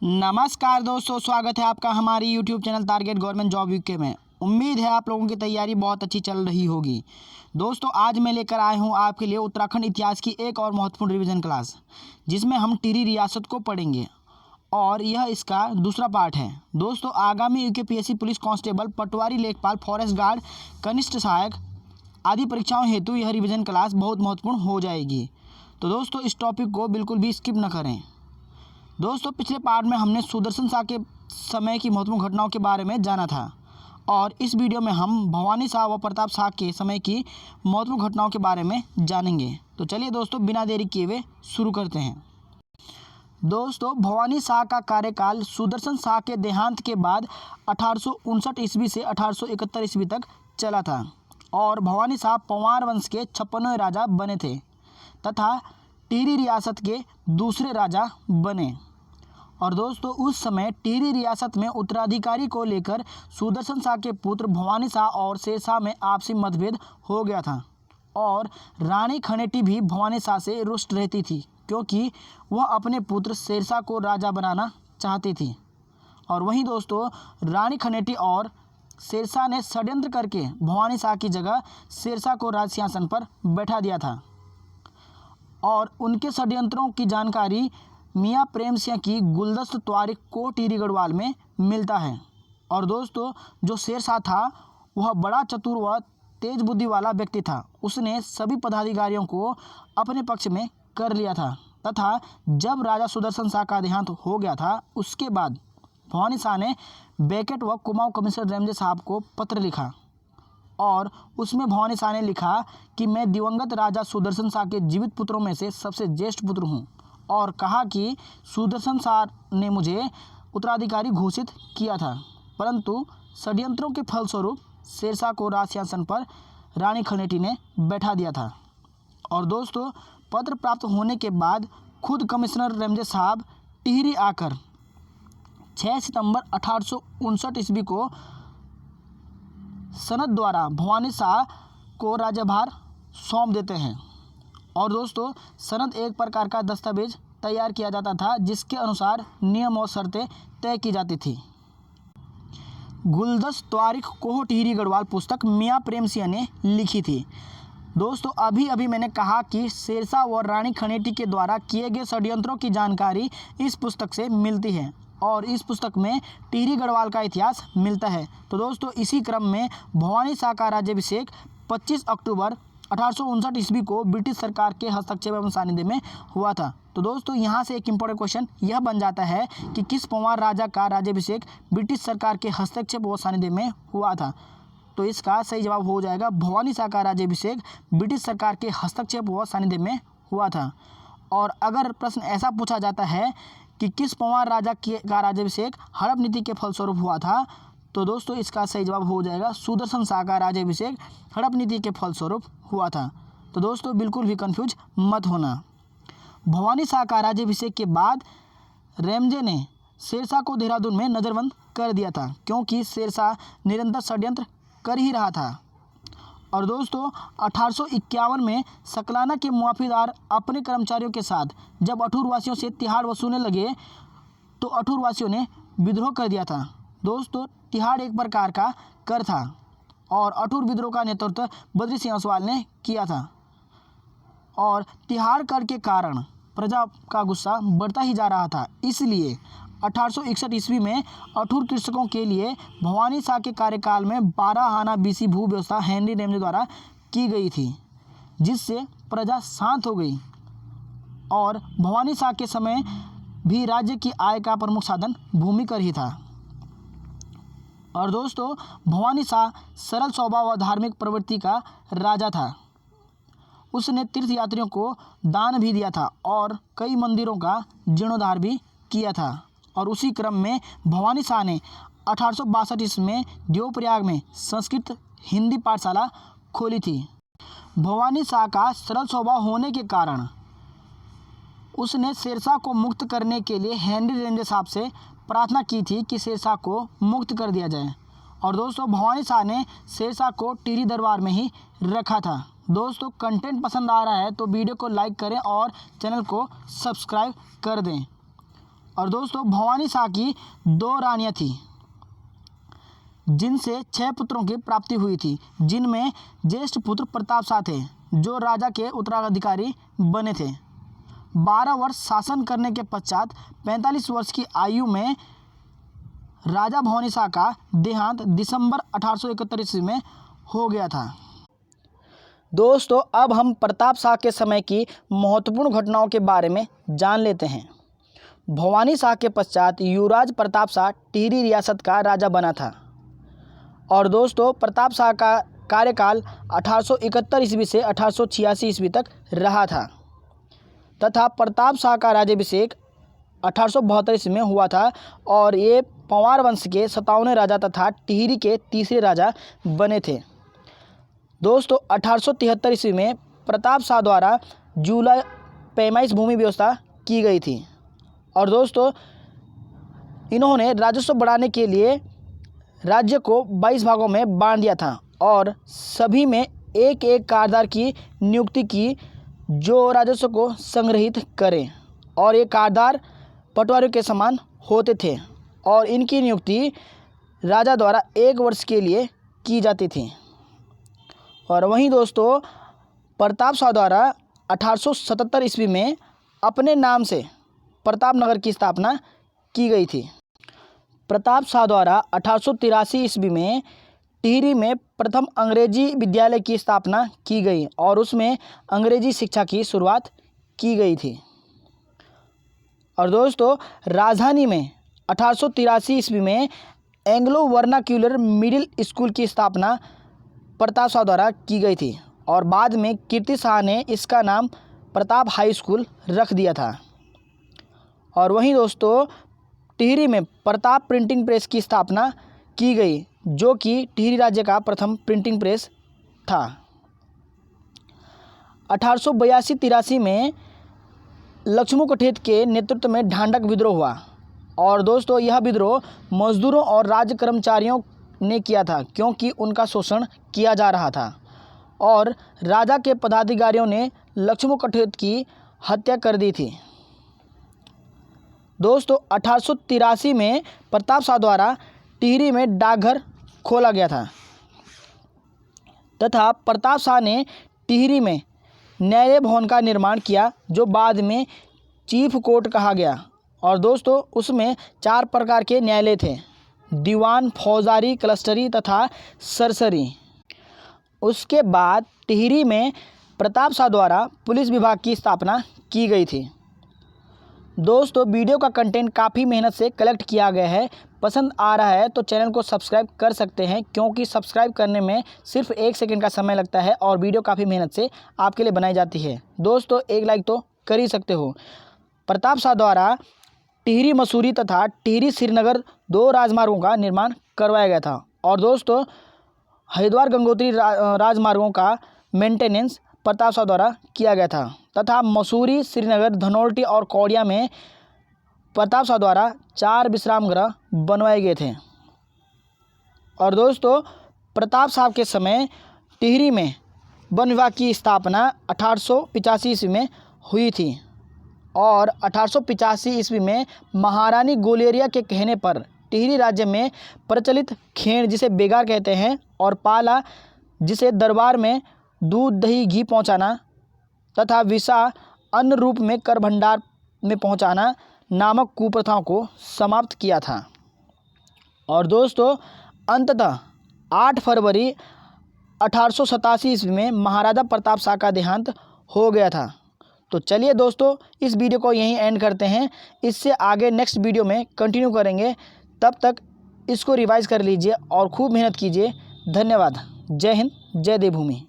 नमस्कार दोस्तों, स्वागत है आपका हमारी YouTube channel target government job UK में। उम्मीद है आप लोगों की तैयारी बहुत अच्छी चल रही होगी। दोस्तों, आज मैं लेकर आया हूं आपके लिए उत्तराखंड इतिहास की एक और महत्वपूर्ण रिवीजन क्लास, जिसमें हम टिहरी रियासत को पढ़ेंगे और यह इसका दूसरा पार्ट है। दोस्तों, आगामी यूकेपीएससी पुलिस कांस्टेबल, पटवारी, लेखपाल, फॉरेस्ट गार्ड, कनिष्ठ सहायक आदि परीक्षाओं हेतु यह रिवीजन क्लास बहुत महत्वपूर्ण हो जाएगी। तो दोस्तों, इस टॉपिक को बिल्कुल भी स्किप न करें। दोस्तों, पिछले पार्ट में हमने सुदर्शन शाह के समय की महत्वपूर्ण घटनाओं के बारे में जाना था और इस वीडियो में हम भवानी शाह व प्रताप शाह के समय की महत्वपूर्ण घटनाओं के बारे में जानेंगे। तो चलिए दोस्तों, बिना देरी किए हुए शुरू करते हैं। दोस्तों, भवानी शाह का कार्यकाल सुदर्शन शाह के देहांत के बाद 1859 ईस्वी से 1871 ईस्वी तक चला था और भवानी शाह पंवार वंश के 56वें राजा बने थे तथा टिहरी रियासत के दूसरे राजा बने। और दोस्तों, उस समय टिहरी रियासत में उत्तराधिकारी को लेकर सुदर्शन शाह के पुत्र भवानी शाह और शेरशाह में आपसी मतभेद हो गया था और रानी खनेटी भी भवानी शाह से रुष्ट रहती थी, क्योंकि वह अपने पुत्र शेरशाह को राजा बनाना चाहती थी। और वहीं दोस्तों, रानी खनेटी और शेरशाह ने षड्यंत्र करके भवानी शाह की जगह शेरशाह को राज सिंहासन पर बैठा दिया था और उनके षड्यंत्रों की जानकारी मियाँ प्रेम सिंह की गुलदस्त त्वारिख को टिहरी गढ़वाल में मिलता है। और दोस्तों, जो शेरशाह था वह बड़ा चतुर व तेज बुद्धि वाला व्यक्ति था। उसने सभी पदाधिकारियों को अपने पक्ष में कर लिया था तथा जब राजा सुदर्शन शाह का देहांत हो गया था, उसके बाद भवानी शाह ने बेकेट व कुमाऊं कमिश्नर रेमजे साहब को पत्र लिखा और उसमें भवानी शाह ने लिखा कि मैं दिवंगत राजा सुदर्शन शाह के जीवित पुत्रों में से सबसे ज्येष्ठ पुत्र हूँ और कहा कि सुदर्शन शाह ने मुझे उत्तराधिकारी घोषित किया था, परंतु षड्यंत्रों के फलस्वरूप शेरशाह को राज सिंहासन पर रानी खनेटी ने बैठा दिया था। और दोस्तों, पत्र प्राप्त होने के बाद खुद कमिश्नर रेमजे साहब टिहरी आकर 6 सितंबर 1859 ईस्वी को सनद द्वारा भवानी शाह को राज्यभार सौंप देते हैं। और दोस्तों, सनद एक प्रकार का दस्तावेज तैयार किया जाता था जिसके अनुसार नियम और शर्तें तय की जाती थी। गुलदस्त त्वारिख को टिहरी गढ़वाल पुस्तक मियाँ प्रेम सिंह ने लिखी थी। दोस्तों, अभी मैंने कहा कि शेरशाह व रानी खनेटी के द्वारा किए गए षड्यंत्रों की जानकारी इस पुस्तक से मिलती है और इस पुस्तक में टिहरी गढ़वाल का इतिहास मिलता है। तो दोस्तों, इसी क्रम में भवानी शाह का राज्याभिषेक 25 अक्टूबर 1859 ईस्वी को ब्रिटिश सरकार के हस्तक्षेप एवं सानिध्य में हुआ था। तो दोस्तों, यहाँ से एक इम्पोर्टेंट क्वेश्चन यह बन जाता है कि किस पंवार राजा का राज्याभिषेक ब्रिटिश सरकार के हस्तक्षेप व सानिध्य में हुआ था। तो इसका सही जवाब हो जाएगा भवानी शाह का राज्याभिषेक ब्रिटिश सरकार के हस्तक्षेप व सानिध्य में हुआ था। और अगर प्रश्न ऐसा पूछा जाता है कि किस पंवार राजा का राज्याभिषेक हड़प नीति के फलस्वरूप हुआ था, तो दोस्तों इसका सही जवाब हो जाएगा सुदर्शन शाह का राज्याभिषेक हड़प नीति के फलस्वरूप हुआ था। तो दोस्तों, बिल्कुल भी कंफ्यूज मत होना। भवानी शाह का राज्याभिषेक के बाद रेमजे ने शेरशाह को देहरादून में नज़रबंद कर दिया था, क्योंकि शेरशाह निरंतर षड्यंत्र कर ही रहा था। और दोस्तों, 1851 में सकलाना के मुआफीदार अपने कर्मचारियों के साथ जब अठूरवासियों से तिहाड़ वसूलने लगे तो अठूरवासियों ने विद्रोह कर दिया था। दोस्तों, तिहाड़ एक प्रकार का कर था और अठूर विद्रोह का नेतृत्व बद्री सिंह ओसवाल ने किया था और तिहाड़ कर के कारण प्रजा का गुस्सा बढ़ता ही जा रहा था। इसलिए 1861 ईस्वी में अठूर कृषकों के लिए भवानी शाह के कार्यकाल में 12 आना बीसी भू व्यवस्था हेनरी रेमजे द्वारा की गई थी, जिससे प्रजा शांत हो गई। और भवानी शाह के समय भी राज्य की आय का प्रमुख साधन भूमि कर ही था। और दोस्तों, भवानी शाह सरल स्वभाव व धार्मिक प्रवृत्ति का राजा था। उसने तीर्थ यात्रियों को दान भी दिया था और कई मंदिरों का जीर्णोद्धार भी किया था। और उसी क्रम में भवानी शाह ने 1862 ईस्वी में देवप्रयाग में संस्कृत हिंदी पाठशाला खोली थी। भवानी शाह का सरल स्वभाव होने के कारण उसने शेरशाह को मुक्त करने के लिए हेनरी रेमजे साहब से प्रार्थना की थी कि शेरशाह को मुक्त कर दिया जाए। और दोस्तों, भवानी शाह ने शेरशाह को टिहरी दरबार में ही रखा था। दोस्तों, कंटेंट पसंद आ रहा है तो वीडियो को लाइक करें और चैनल को सब्सक्राइब कर दें। और दोस्तों भवानी शाह की 2 रानियां थी जिनसे 6 पुत्रों की प्राप्ति हुई थी, जिनमें ज्येष्ठ पुत्र प्रताप शाह थे जो राजा के उत्तराधिकारी बने थे। 12 वर्ष शासन करने के पश्चात 45 वर्ष की आयु में राजा भवानी शाह का देहांत दिसंबर 1871 ईस्वी में हो गया था। दोस्तों अब हम प्रताप शाह के समय की महत्वपूर्ण घटनाओं के बारे में जान लेते हैं। भवानी शाह के पश्चात युवराज प्रताप शाह टिहरी रियासत का राजा बना था। और दोस्तों प्रताप शाह का कार्यकाल 1871 ईस्वी से 1886 ईस्वी तक रहा था तथा प्रताप शाह का राज्याभिषेक 1872 ईस्वी में हुआ था और ये पंवार वंश के 57वें राजा तथा टिहरी के तीसरे राजा बने थे। दोस्तों 1873 ईस्वी में प्रताप शाह द्वारा जूला पैमाइश भूमि व्यवस्था की गई थी और दोस्तों इन्होंने राजस्व बढ़ाने के लिए राज्य को 22 भागों में बांट दिया था और सभी में एक एक कारदार की नियुक्ति की जो राजस्व को संग्रहित करें और ये कारदार पटवारियों के समान होते थे और इनकी नियुक्ति राजा द्वारा 1 वर्ष के लिए की जाती थी। और वहीं दोस्तों प्रताप शाह द्वारा 1877 ईस्वी में अपने नाम से प्रताप नगर की स्थापना की गई थी। प्रताप शाह द्वारा 1883 ईस्वी में टिहरी में प्रथम अंग्रेजी विद्यालय की स्थापना की गई और उसमें अंग्रेजी शिक्षा की शुरुआत की गई थी। और दोस्तों राजधानी में 1883 ईस्वी में एंग्लो वर्नाक्यूलर मिडिल स्कूल की स्थापना प्रताप शाह द्वारा की गई थी और बाद में कीर्ति शाह ने इसका नाम प्रताप हाई स्कूल रख दिया था। और वहीं दोस्तों टिहरी में प्रताप प्रिंटिंग प्रेस की स्थापना की गई जो कि टिहरी राज्य का प्रथम प्रिंटिंग प्रेस था। 1882-83 में लक्ष्मू कठेत के नेतृत्व में ढांढक विद्रोह हुआ और दोस्तों यह विद्रोह मजदूरों और राज्य कर्मचारियों ने किया था क्योंकि उनका शोषण किया जा रहा था और राजा के पदाधिकारियों ने लक्ष्मू कठेत की हत्या कर दी थी। दोस्तों 1883 में प्रताप शाह द्वारा टिहरी में डाकघर खोला गया था तथा प्रताप शाह ने टिहरी में न्याय भवन का निर्माण किया जो बाद में चीफ कोर्ट कहा गया। और दोस्तों उसमें 4 प्रकार के न्यायालय थे, दीवान, फौजारी, क्लस्टरी तथा सरसरी। उसके बाद टिहरी में प्रताप शाह द्वारा पुलिस विभाग की स्थापना की गई थी। दोस्तों वीडियो का कंटेंट काफ़ी मेहनत से कलेक्ट किया गया है, पसंद आ रहा है तो चैनल को सब्सक्राइब कर सकते हैं क्योंकि सब्सक्राइब करने में सिर्फ 1 सेकंड का समय लगता है और वीडियो काफ़ी मेहनत से आपके लिए बनाई जाती है। दोस्तों 1 लाइक तो कर ही सकते हो। प्रताप शाह द्वारा टिहरी मसूरी तथा टिहरी श्रीनगर 2 राजमार्गों का निर्माण करवाया गया था और दोस्तों हरिद्वार गंगोत्री राजमार्गों का मेंटेनेंस प्रताप शाह द्वारा किया गया था तथा मसूरी, श्रीनगर, धनौल्टी और कौड़िया में प्रताप शाह द्वारा 4 विश्राम गृह बनवाए गए थे। और दोस्तों प्रताप शाह के समय टिहरी में वन विभाग की स्थापना 1885 ईस्वी में हुई थी और 1885 ईस्वी में महारानी गोलेरिया के कहने पर टिहरी राज्य में प्रचलित खेण जिसे बेगार कहते हैं और पाला जिसे दरबार में दूध, दही, घी पहुंचाना तथा विसा अन्न रूप में कर भंडार में पहुंचाना नामक कुप्रथाओं को समाप्त किया था। और दोस्तों अंततः 8 फरवरी 1887 ईस्वी में महाराजा प्रताप शाह का देहांत हो गया था। तो चलिए दोस्तों इस वीडियो को यहीं एंड करते हैं, इससे आगे नेक्स्ट वीडियो में कंटिन्यू करेंगे। तब तक इसको रिवाइज कर लीजिए और खूब मेहनत कीजिए। धन्यवाद। जय हिंद, जय देवभूमि।